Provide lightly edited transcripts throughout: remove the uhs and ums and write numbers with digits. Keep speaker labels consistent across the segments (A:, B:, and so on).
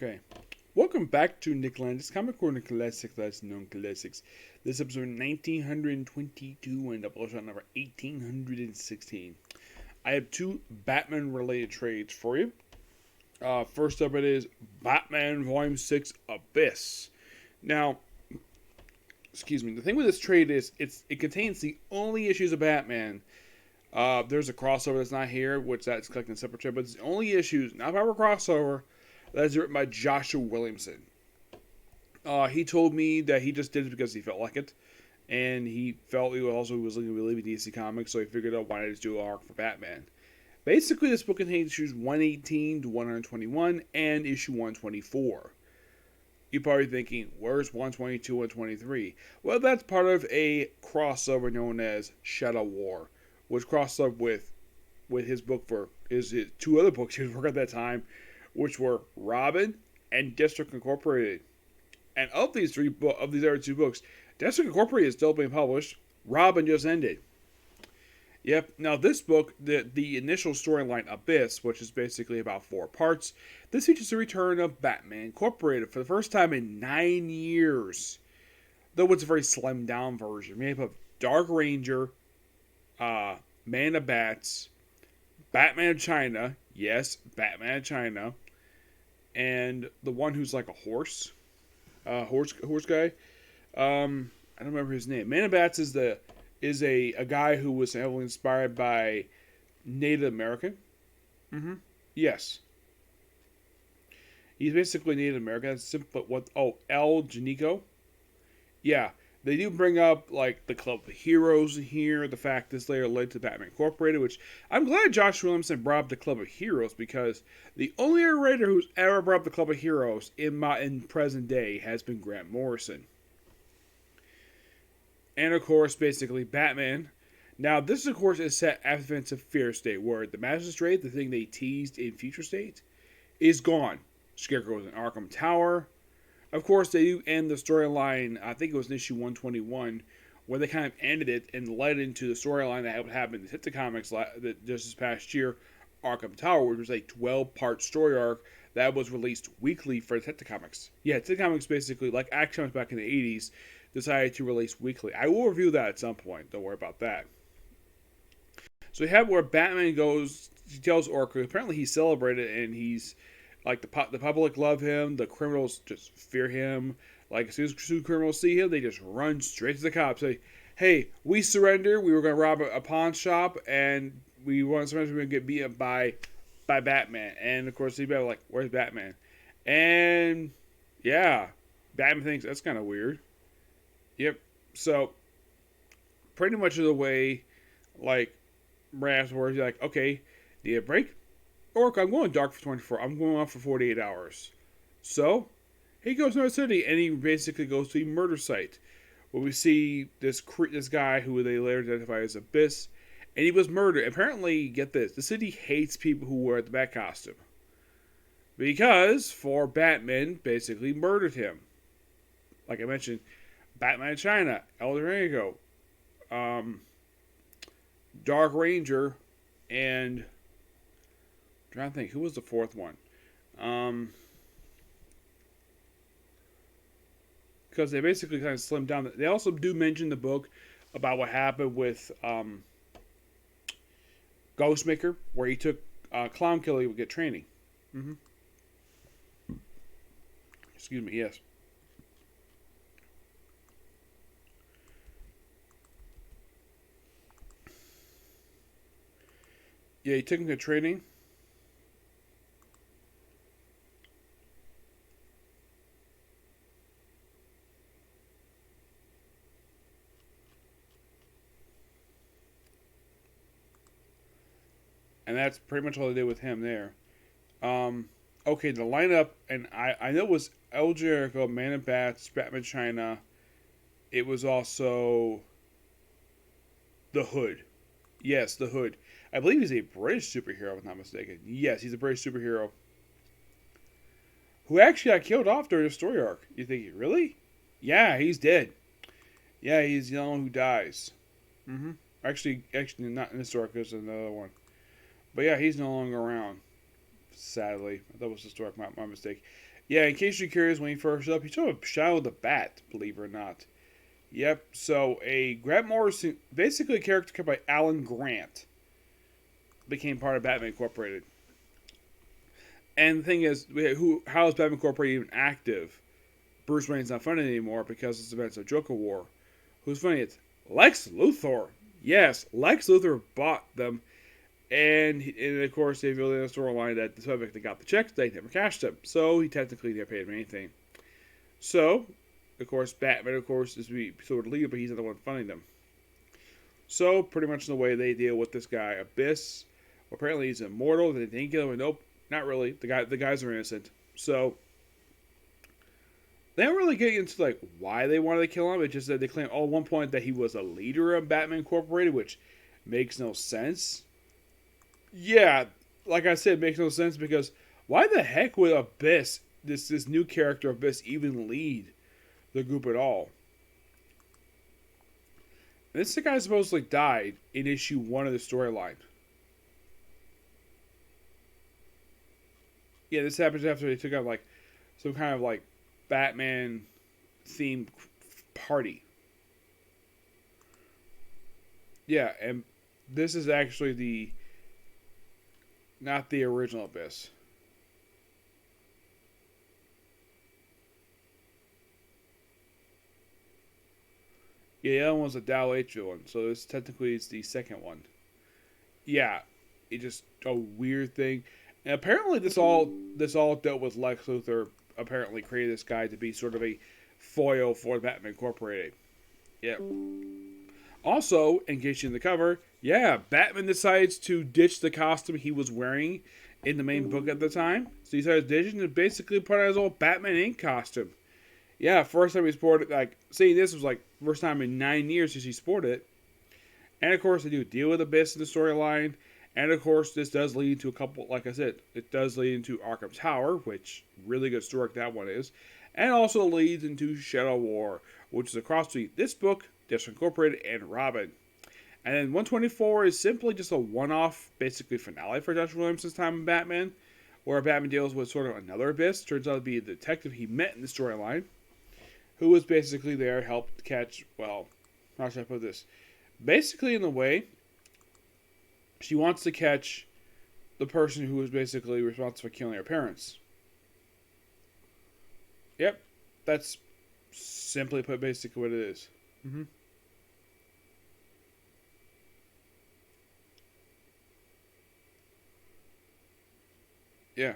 A: Okay. Welcome back to Nick Lenz, Comic Corner Classics, Less Known Classics. This is episode 1922 and Doubleshot number 1816. I have two Batman related trades for you. First up, it is Batman Volume 6 Abyss. Now, excuse me, the thing with this trade is it contains the only issues of Batman. There's a crossover that's not here, which that's collecting a separate trade, but it's the only issues, not about a crossover. That's written by Joshua Williamson. He told me that he just did it because he felt like it, and he felt he was looking to leave DC Comics, so he figured out why not just do an arc for Batman. Basically, this book contains issues 118 to 121 and issue 124. You're probably thinking, where's 122 and 123? Well, that's part of a crossover known as Shadow War, which crossed up with his book for his two other books he was working at that time, which were Robin and District Incorporated. And of these other two books, District Incorporated is still being published. Robin just ended. Yep. Now this book, the initial storyline Abyss, which is basically about 4 parts, this features the return of Batman Incorporated for the first time in 9 years. Though it's a very slimmed down version, made up of Dark Ranger, Man of Bats, Batman of China, yes, Batman of China, and the one who's like a horse guy. I don't remember his name. Man of Bats is a guy who was heavily inspired by Native American. Yes, he's basically Native American. That's simple. El Janico. Yeah, they do bring up like the Club of Heroes in here. The fact this later led to Batman Incorporated, which I'm glad Josh Williamson brought up the Club of Heroes, because the only writer who's ever brought up the Club of Heroes in present day has been Grant Morrison. And of course, basically Batman. Now this of course is set after the events of Fear State, where the Magistrate, the thing they teased in Future State, is gone. Scarecrow's in Arkham Tower. Of course, they do end the storyline, I think it was in issue 121, where they kind of ended it and led into the storyline that happened in Hit Comics just this past year, Arkham Tower, which was a 12-part story arc that was released weekly for Hit Comics. Yeah, Hit Comics basically, like Action Comics back in the 80s, decided to release weekly. I will review that at some point, don't worry about that. So we have where Batman goes, he tells Orca, apparently he's celebrated and he's like the public love him, the criminals just fear him. Like as soon as criminals see him, they just run straight to the cops. Say, "Hey, we surrender. We were going to rob a pawn shop, and we want to surrender. We're going to get beat up by Batman." And of course, he'd be like, "Where's Batman?" And yeah, Batman thinks that's kind of weird. Yep. So pretty much the way, like, right afterwards, you're like, "Okay, need a break? Orc, I'm going dark for 24. I'm going off for 48 hours. So, he goes to North City, and he basically goes to a murder site, where we see this guy who they later identify as Abyss, and he was murdered. Apparently, get this, the city hates people who wear the Bat costume, because Batman basically murdered him. Like I mentioned, Batman of China, El Dorado, Dark Ranger, and I'm trying to think, who was the fourth one? Because they basically kind of slimmed down. They also do mention the book about what happened with Ghostmaker, where he took Clown Killer to get training. Excuse me, yes. Yeah, he took him to training. And that's pretty much all they did with him there. Okay, the lineup, and I know it was El Jericho, Man of Bats, Batman China. It was also the Hood. Yes, the Hood. I believe he's a British superhero, if I'm not mistaken. Yes, he's a British superhero who actually got killed off during the story arc. You think, really? Yeah, he's dead. Yeah, he's the only one who dies. Actually, not in this arc. There's another one. But yeah, he's no longer around. Sadly, that was the story. My mistake. Yeah, in case you're curious, when he first up, he sort of Shadow the Bat, believe it or not. Yep, so a Grant Morrison, basically a character created by Alan Grant, became part of Batman Incorporated. And the thing is, how is Batman Incorporated even active? Bruce Wayne's not funny anymore because it's events of Joker War. Who's funny? It's Lex Luthor. Yes, Lex Luthor bought them. And of course, they revealed in the storyline that the subject that got the checks, they never cashed them. So he technically never paid him anything. So, of course, Batman, of course, is sort of legal, but he's not the one funding them. So, pretty much the way they deal with this guy, Abyss. Apparently, he's immortal. They didn't kill him. Nope, not really. The guys are innocent. So, they don't really get into like why they wanted to kill him. It's just that they claim at one point that he was a leader of Batman Incorporated, which makes no sense. Yeah, like I said, it makes no sense because why the heck would Abyss, this new character Abyss, even lead the group at all? This guy supposedly died in issue 1 of the storyline. Yeah, this happens after they took out like some kind of like Batman themed party. Yeah, and this is actually not the original Abyss. Yeah, the other one's a Dow H one, so this technically is the second one. Yeah, it just a weird thing. And apparently this all dealt with Lex Luthor apparently created this guy to be sort of a foil for Batman Incorporated. Yep. Also, in case you're in the cover, yeah, Batman decides to ditch the costume he was wearing in the main book at the time. So he started ditching and basically put on his old Batman Inc. costume. Yeah, first time he sported, like, seeing this was like first time in 9 years since he sported it. And of course, they do deal with Abyss in the storyline. And of course, this does lead to a couple, like I said, it does lead into Arkham Tower, which really good story that one is. And also leads into Shadow War, which is across between this book, District Incorporated, and Robin. And then 124 is simply just a one-off, basically finale for Josh Williamson's time in Batman, where Batman deals with sort of another Abyss. Turns out to be a detective he met in the storyline, who was basically there, helped catch, well, how should I put this? Basically, in a way, she wants to catch the person who was basically responsible for killing her parents. Yep, that's simply put basically what it is. Mm-hmm. Yeah.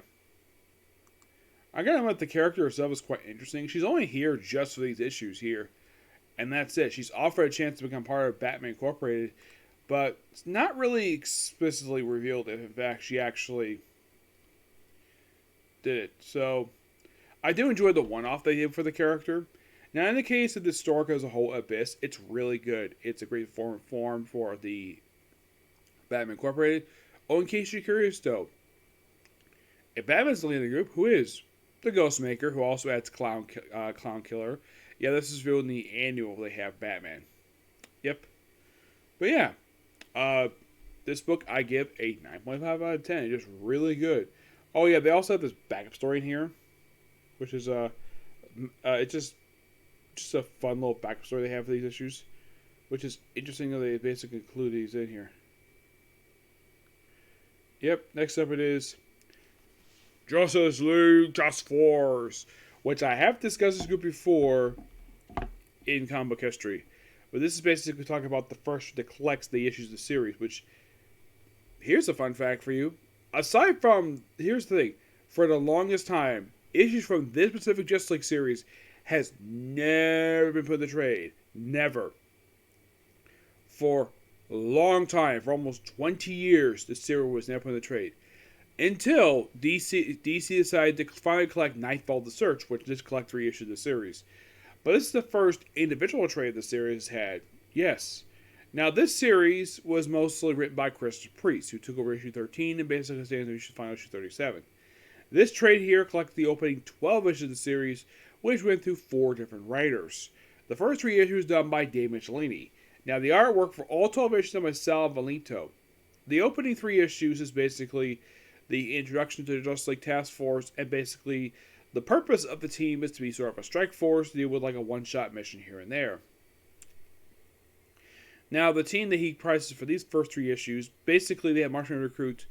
A: I gotta admit, the character herself is quite interesting. She's only here just for these issues here. And that's it. She's offered a chance to become part of Batman Incorporated, but it's not really explicitly revealed if, in fact, she actually did it. So, I do enjoy the one-off they did for the character. Now, in the case of the story as a whole, Abyss, it's really good. It's a great form for the Batman Incorporated. Oh, in case you're curious, though, if Batman's the lead of the group, who is? The Ghostmaker, who also adds Clown Killer. Yeah, this is revealed in the annual they have Batman. Yep. But yeah, this book I give a 9.5 out of 10. It's just really good. Oh yeah, they also have this backup story in here, which is it's just a fun little backup story they have for these issues, which is interesting that they basically include these in here. Yep. Next up it is Justice League Task Force, which I have discussed this group before in comic book history. But this is basically talking about the first that collects the issues of the series, which, here's a fun fact for you. Aside from, here's the thing, for the longest time, issues from this specific Justice League series has never been put in the trade. Never. For a long time, for almost 20 years, the series was never put in the trade. Until DC decided to finally collect Nightfall the Search, which just collect 3 issues of the series. But this is the first individual trade the series had. Yes. Now, this series was mostly written by Christopher Priest, who took over issue 13 and basically stayed until final issue 37. This trade here collected the opening 12 issues of the series, which went through 4 different writers. The first 3 issues done by Dave Michelini. Now, the artwork for all 12 issues done by Sal Valento. The opening 3 issues is basically the introduction to the Justice League Task Force and basically The purpose of the team is to be sort of a strike force, deal with like a one-shot mission here and there. Now, the team that he prices for these first 3 issues, basically they have Martian recruit.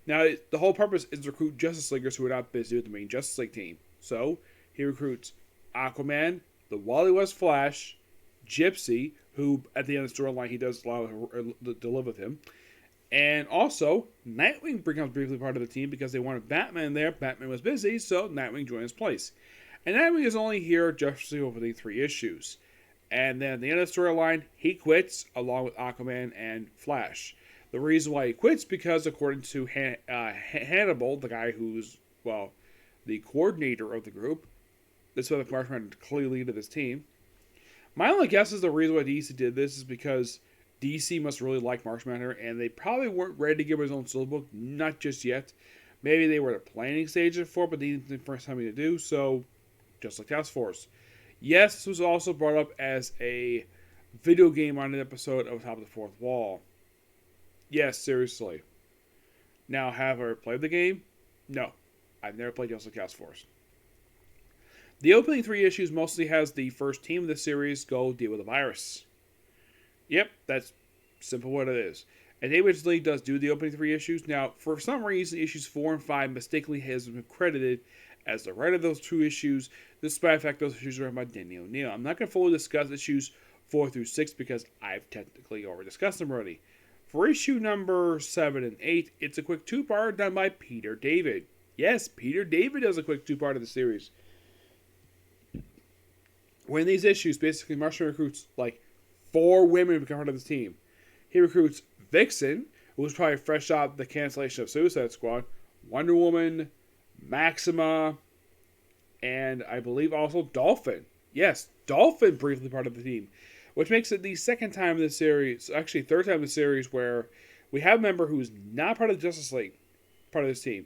A: Now, the whole purpose is to recruit Justice Leaguers who are not busy with the main Justice League team. So, he recruits Aquaman, the Wally West Flash, Gypsy, who at the end of the storyline he does allow to live with him, and also Nightwing becomes briefly part of the team because they wanted Batman there. Batman was busy, so Nightwing joined his place. And Nightwing is only here just over the 3 issues. And then at the end of the storyline, he quits along with Aquaman and Flash. The reason why he quits because according to Hannibal, the guy who's, well, the coordinator of the group, this was Martian Manhunter clearly lead of this team. My only guess is the reason why DC did this is because DC must really like Martian Manhunter, and they probably weren't ready to give his own solo book, not just yet. Maybe they were at a planning stage for it, but they didn't think first time to do, so just like Task Force. Yes, this was also brought up as a video game on an episode of Top of the Fourth Wall. Yes, seriously. Now, have I ever played the game? No. I've never played Just like Task Force. The opening 3 issues mostly has the first team of the series go deal with a virus. Yep, that's simple what it is. And David's League does do the opening 3 issues. Now, for some reason, issues 4 and 5 mistakenly has been credited as the writer of those 2 issues, despite the fact those issues are written by Denny O'Neil. I'm not going to fully discuss issues 4 through 6 because I've technically already discussed them already. For issue number 7 and 8, it's a quick 2-part done by Peter David. Yes, Peter David does a quick 2-part of the series. When these issues, basically Martian recruits like 4 women to become part of the team. He recruits Vixen, who was probably fresh out the cancellation of Suicide Squad, Wonder Woman, Maxima, and I believe also Dolphin. Yes, Dolphin briefly part of the team, which makes it the second time in the series, actually third time in the series, where we have a member who's not part of the Justice League, part of this team.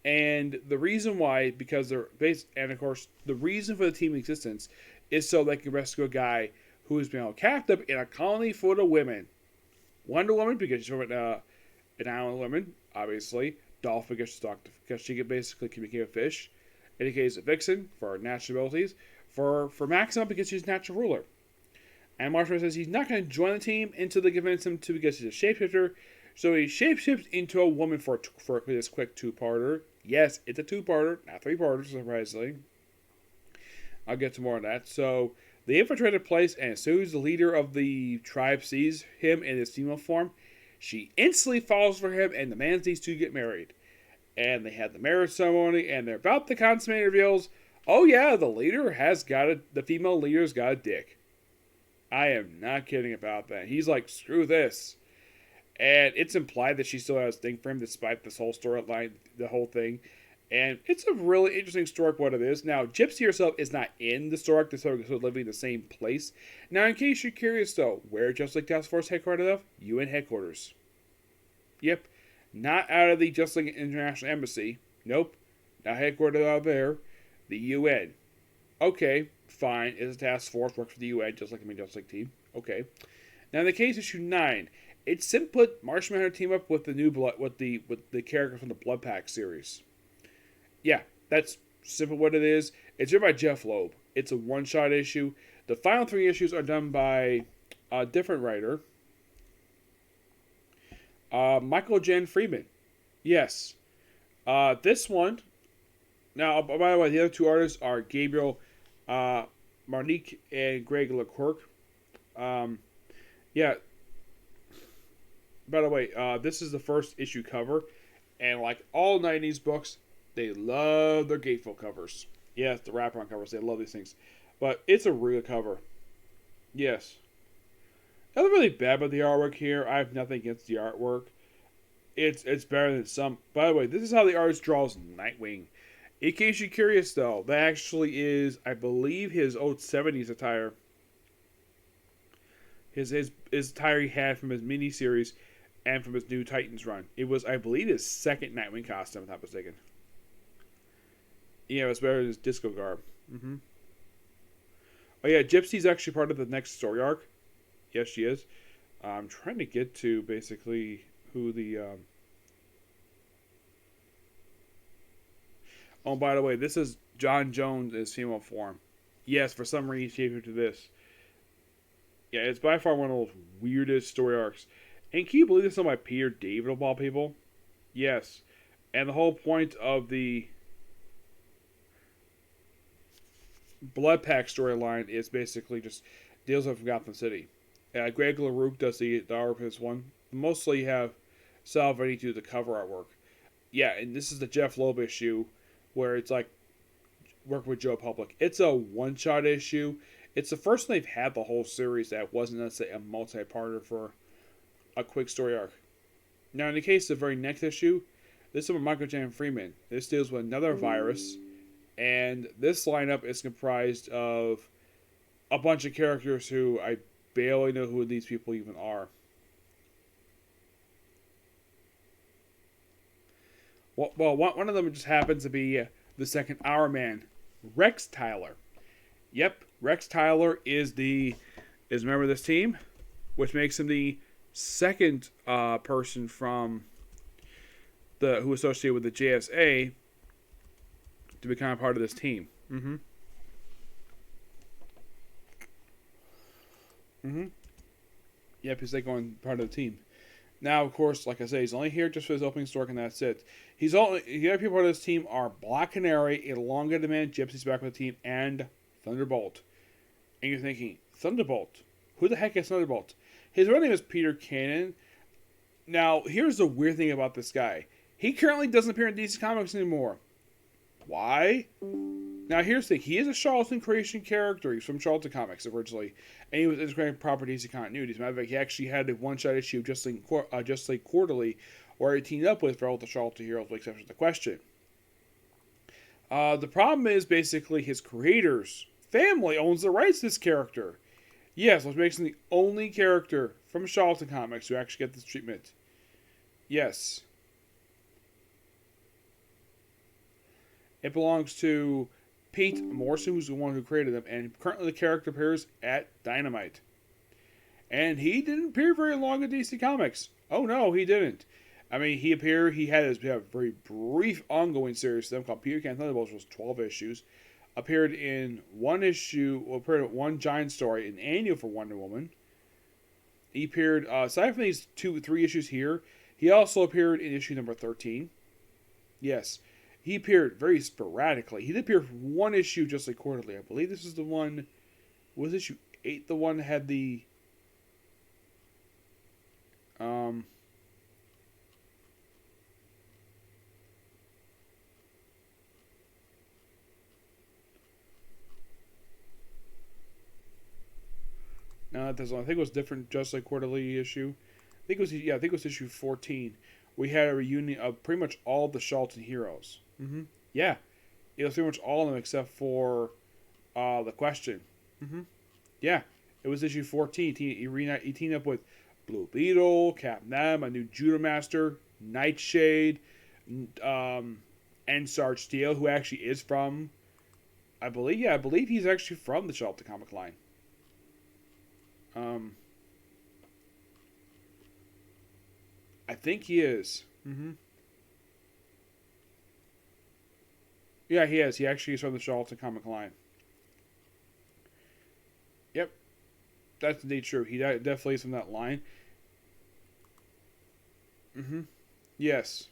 A: And the reason why, because they're based, and of course, the reason for the team existence is so they can rescue a guy who has been held captive in a colony full of women. Wonder Woman, because she's from an island woman, obviously. Dolphin, because she can basically communicate with fish. In the case of Vixen, for her natural abilities. For Maxima, because she's a natural ruler. And Marshall says he's not going to join the team until they convince him to, because he's a shapeshifter. So he shapeshifts into a woman for this quick 2-parter. Yes, it's a 2-parter, not 3-parter, surprisingly. I'll get to more on that. So they infiltrate a place, and as soon as the leader of the tribe sees him in his female form, she instantly falls for him and demands these 2 get married. And they have the marriage ceremony, and they're about to consummate, reveals, oh yeah, the female leader's got a dick. I am not kidding about that. He's like, screw this. And it's implied that she still has a thing for him despite this whole storyline, the whole thing. And it's a really interesting story what it is. Now, Gypsy herself is not in the story. They're sort of living in the same place. Now, in case you're curious, though, where Justice League Task Force headquartered of? UN headquarters. Yep. Not out of the Justice League International Embassy. Nope. Not headquartered out there. The UN. Okay, fine. It's a task force. Works for the UN, just like the main Justice League team. Okay. Now, in the case of issue 9, it's simply put Martian Manhunter team up with the new blood, with the characters from the Blood Pack series. Yeah, that's simple what it is. It's written by Jeff Loeb. It's a one-shot issue. The final 3 issues are done by a different writer, Michael Jan Friedman. Yes. This one, now, by the way, the other 2 artists are Gabriel Marnique and Greg Leclerc. Yeah. By the way, this is the first issue cover, and like all 90s books, they love their gatefold covers. Yes, the wraparound covers. They love these things. But it's a real cover. Yes. Nothing really bad about the artwork here. I have nothing against the artwork. It's better than some. By the way, this is how the artist draws Nightwing. In case you're curious, though, that actually is, I believe, his old 70s attire. His attire he had from his miniseries and from his new Titans run. It was, I believe, his second Nightwing costume, if I'm not mistaken. Yeah, it's better than his disco garb. Mm-hmm. Oh yeah, Gypsy's actually part of the next story arc. Yes, she is. I'm trying to get to basically who the... Oh, by the way, this is John Jones in his female form. Yes, for some reason he changed it to this. Yeah, it's by far one of those weirdest story arcs. And can you believe this is by Peter David of all people? Yes. And the whole point of the Blood Pack storyline is basically just deals with Gotham City. Greg LaRouche does the art for this one. Mostly have Salvini do the cover artwork. Yeah, and this is the Jeff Loeb issue where it's like work with Joe Public. It's a one-shot issue. It's the first time they've had the whole series that wasn't necessarily a multi-parter for a quick story arc. Now, in the case of the very next issue, this is with Michael J. Freeman. This deals with another virus, and this lineup is comprised of a bunch of characters who I barely know who these people even are. Well, one of them just happens to be the second Hour Man, Rex Tyler. Yep, Rex Tyler is a member of this team, which makes him the second person from who associated with the JSA to become a part of this team. Yep, he's like going part of the team. Now, of course, like I say, he's only here just for his opening story, and that's it. The other people part of this team are Black Canary, Elongated Man, Gypsy's back with the team, and Thunderbolt. And you're thinking, Thunderbolt? Who the heck is Thunderbolt? His real name is Peter Cannon. Now, here's the weird thing about this guy. He currently doesn't appear in DC Comics anymore. Why? Now, here's the thing. He is a Charlton creation character. He's from Charlton Comics originally. And he was integrating proper DC continuity. As a matter of fact, he actually had a one-shot issue of Just Like Quarterly where he teamed up with all the Charlton heroes, with exception to the Question. The problem is basically his creator's family owns the rights to this character. Yes, which makes him the only character from Charlton Comics who actually get this treatment. Yes. It belongs to Pete Morrison, who's the one who created them, and currently the character appears at Dynamite. And he didn't appear very long in DC Comics. Oh no, he didn't. I mean, he had a very brief ongoing series to them called Peter Can Thunderbolt, which was 12 issues. Appeared in one one giant story, an annual for Wonder Woman. He appeared, aside from these 3 issues here, he also appeared in issue number 13. Yes. He appeared very sporadically. He did appear for one issue Just Like Quarterly. I believe this is the one... Was issue 8 the one that had the... No, that doesn't. I think it was different Just Like Quarterly issue. I think it was issue 14. We had a reunion of pretty much all the Charlton heroes. Yeah. It was pretty much all of them except for the Question. Yeah. It was issue 14. He teamed up with Blue Beetle, Captain M, a new Judo Master, Nightshade, and Sarge Steel, who actually is from... I believe he's actually from the Charlton comic line. I think he is. Yeah, he is. He actually is from the Charlton comic line. Yep. That's indeed true. He definitely is from that line. Yes.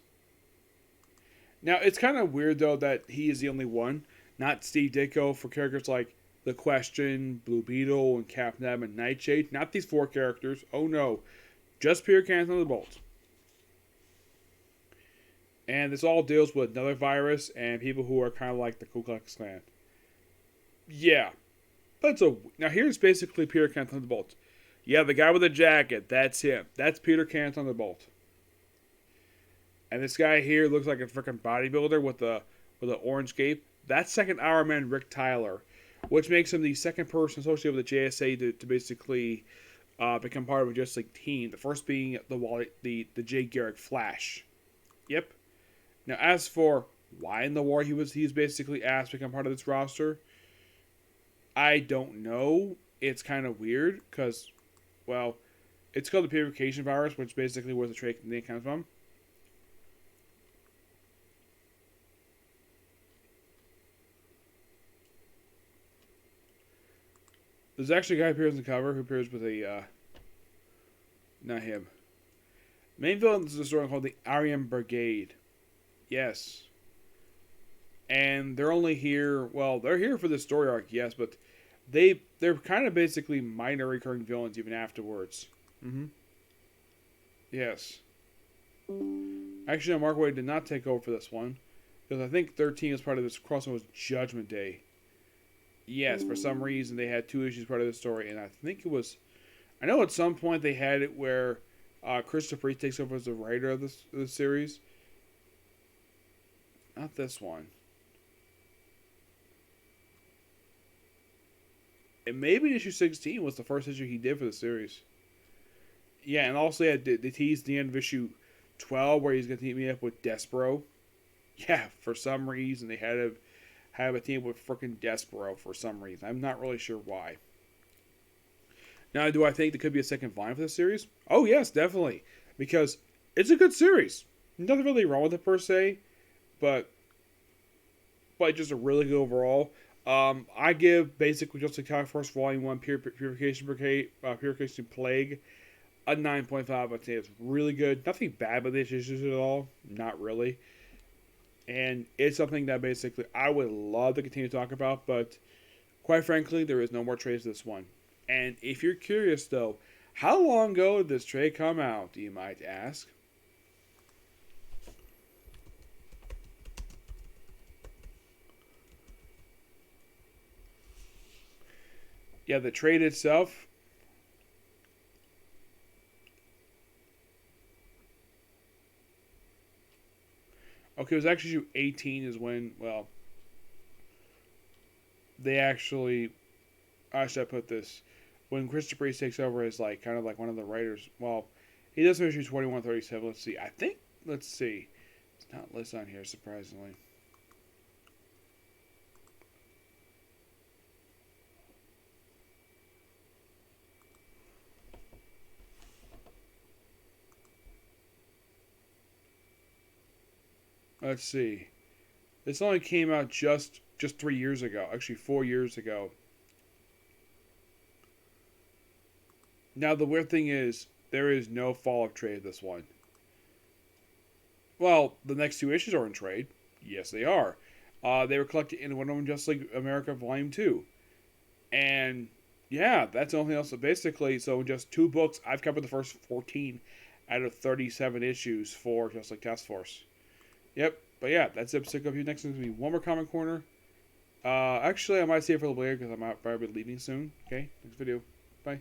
A: Now, it's kind of weird, though, that he is the only one, not Steve Ditko, for characters like The Question, Blue Beetle, and Captain M, and Nightshade. Not these 4 characters. Oh, no. Just Peter Can Thunderbolt. And this all deals with another virus and people who are kind of like the Ku Klux Klan. Yeah. Now, here's basically Peter Can Thunderbolt. Yeah, the guy with the jacket, that's him. That's Peter Can Thunderbolt. And this guy here looks like a freaking bodybuilder with an orange cape. That's second Hour Man Rick Tyler, which makes him the second person associated with the JSA to basically become part of a Justice League team. The first being the Jay Garrick Flash. Yep. Now, as for why in the war he's basically asked to become part of this roster, I don't know. It's kind of weird because, well, it's called the Purification virus, which basically where the trait name comes from. There's actually a guy who appears on the cover who appears with a, not him. Main villain is a story called the Aryan Brigade. Yes. And they're only here, well, they're here for the story arc, yes, but they're kind of basically minor recurring villains even afterwards. Mm-hmm. Yes. Actually, Mark Waid did not take over for this one, because I think 13 is part of this crossover was Judgment Day. Yes, for some reason they had 2 issues part of the story, and I think it was, I know at some point they had it where Christopher Reeve takes over as the writer of the series. Not this one. And maybe issue 16 was the first issue he did for the series. Yeah, and also they teased the end of issue 12 where he's going to team up with Despero. Yeah, for some reason they had to have a team with frickin' Despero for some reason. I'm not really sure why. Now, do I think there could be a second volume for this series? Oh, yes, definitely. Because it's a good series. Nothing really wrong with it per se, but just a really good overall. I give basically just the Force Volume 1 Purification Plague a 9.5. I'd say it's really good. Nothing bad with these issues at all. Not really. And it's something that basically I would love to continue to talk about, but quite frankly, there is no more trades of this one. And if you're curious, though, how long ago did this trade come out, you might ask? Yeah, the trade itself. Okay, it was actually issue 18 is when, well, they actually, how should I put this? When Christopher Reeve takes over as, like, kind of like one of the writers, well, he does issue 2137. Let's see. Let's see. It's not listed on here, surprisingly. Let's see. This only came out just 3 years ago. Actually, 4 years ago. Now, the weird thing is, there is no follow-up trade of this one. Well, the next 2 issues are in trade. Yes, they are. They were collected in Wonder Woman Just Like America Volume 2. And, yeah, that's the only thing else. So basically, so in just 2 books, I've covered the first 14 out of 37 issues for Just Like Task Force. Yep. But yeah, that's the episode of you. Next is going to be one more Comic Corner. Actually, I might save it for a little later because I'm probably leaving soon. Okay, next video. Bye.